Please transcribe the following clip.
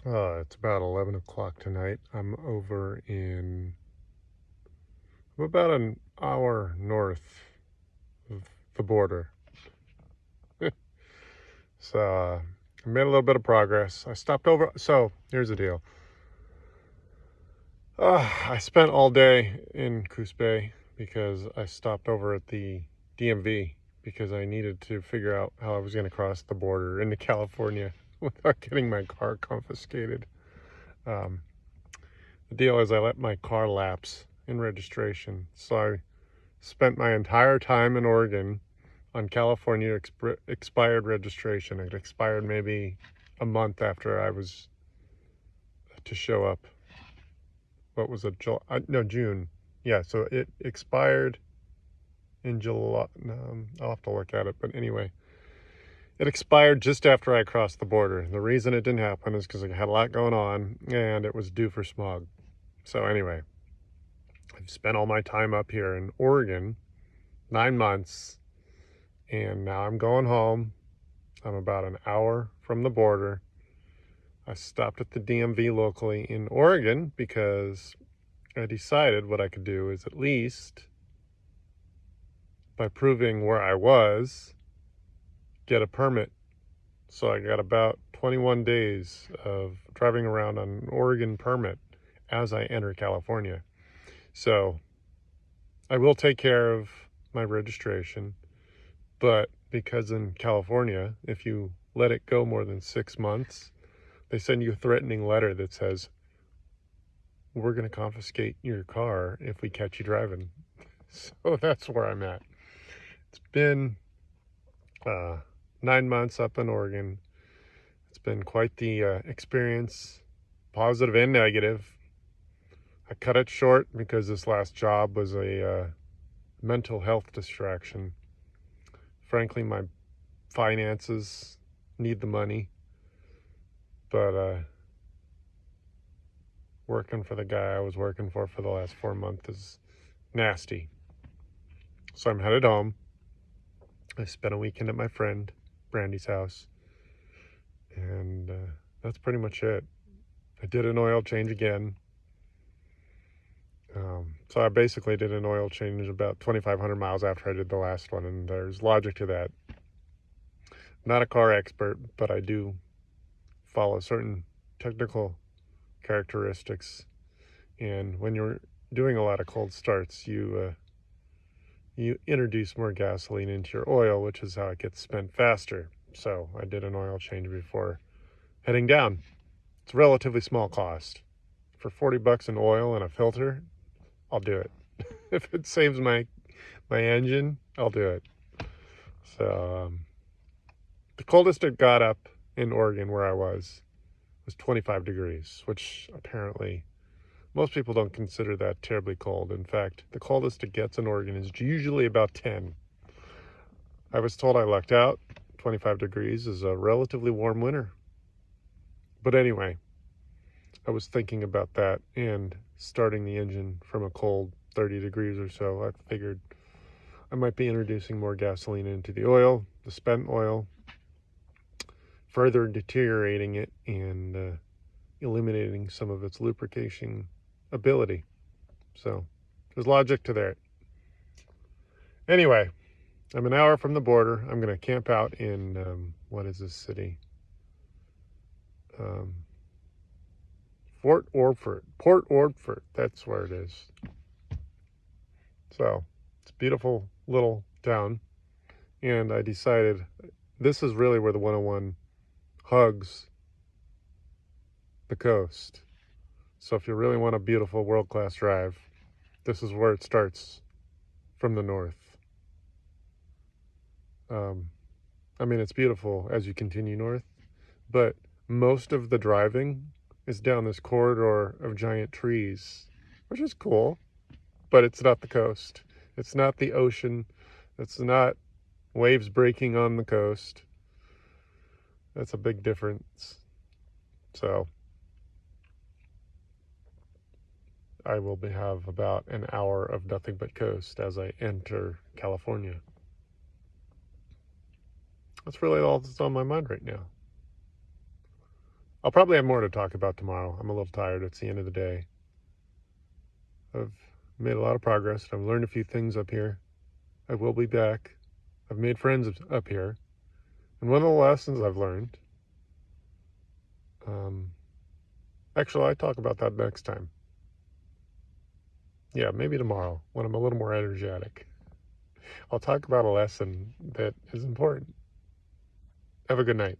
It's about 11 o'clock tonight. I'm about an hour north of the border. So I made a little bit of progress. I stopped over. So here's the deal. I spent all day in Coos Bay because I stopped over at the DMV because I needed to figure out how I was going to cross the border into California without getting my car confiscated. Um, the deal is I let my car lapse in registration. So I spent my entire time in Oregon on California expired registration. It expired maybe a month after I was to show up. What was it? No, June. Yeah, so it expired in July. I'll have to look at it. But anyway, it expired just after I crossed the border. The reason it didn't happen is because I had a lot going on and it was due for smog. So anyway, I've spent all my time up here in Oregon, 9 months, and now I'm going home. I'm about an hour from the border. I stopped at the DMV locally in Oregon because I decided what I could do is, at least by proving where I was, get a permit. So I got about 21 days of driving around on an Oregon permit as I enter California. So I will take care of my registration, but because in California, if you let it go more than 6 months, they send you a threatening letter that says, we're going to confiscate your car if we catch you driving. So that's where I'm at. It's been 9 months up in Oregon. It's been quite the experience, positive and negative. I cut it short because this last job was a mental health distraction. Frankly, my finances need the money, but working for the guy I was working for the last 4 months is nasty. So I'm headed home. I spent a weekend at my friend Brandy's house, and that's pretty much it. I did an oil change again. So I basically did an oil change about 2,500 miles after I did the last one, and there's logic to that. Not a car expert, but I do follow certain technical characteristics, and when you're doing a lot of cold starts, you introduce more gasoline into your oil, which is how it gets spent faster. So I did an oil change before heading down. It's a relatively small cost. For 40 bucks in oil and a filter, I'll do it. If it saves my engine, I'll do it. So the coldest it got up in Oregon where I was 25 degrees, which apparently most people don't consider that terribly cold. In fact, the coldest it gets in Oregon is usually about 10. I was told I lucked out. 25 degrees is a relatively warm winter. But anyway, I was thinking about that and starting the engine from a cold 30 degrees or so. I figured I might be introducing more gasoline into the oil, the spent oil, further deteriorating it and eliminating some of its lubrication ability. So there's logic to that. Anyway, I'm an hour from the border. I'm going to camp out in, what is this city? Port Orford, that's where it is. So it's a beautiful little town, and I decided this is really where the 101 hugs the coast. So if you really want a beautiful world-class drive, this is where it starts from the north. I mean, it's beautiful as you continue north, but most of the driving is down this corridor of giant trees, which is cool, but it's not the coast. It's not the ocean. It's not waves breaking on the coast. That's a big difference. So I will have about an hour of nothing but coast as I enter California. That's really all that's on my mind right now. I'll probably have more to talk about tomorrow. I'm a little tired. It's the end of the day. I've made a lot of progress. I've learned a few things up here. I will be back. I've made friends up here. And one of the lessons I've learned, actually, I talk about that next time. Yeah, maybe tomorrow when I'm a little more energetic. I'll talk about a lesson that is important. Have a good night.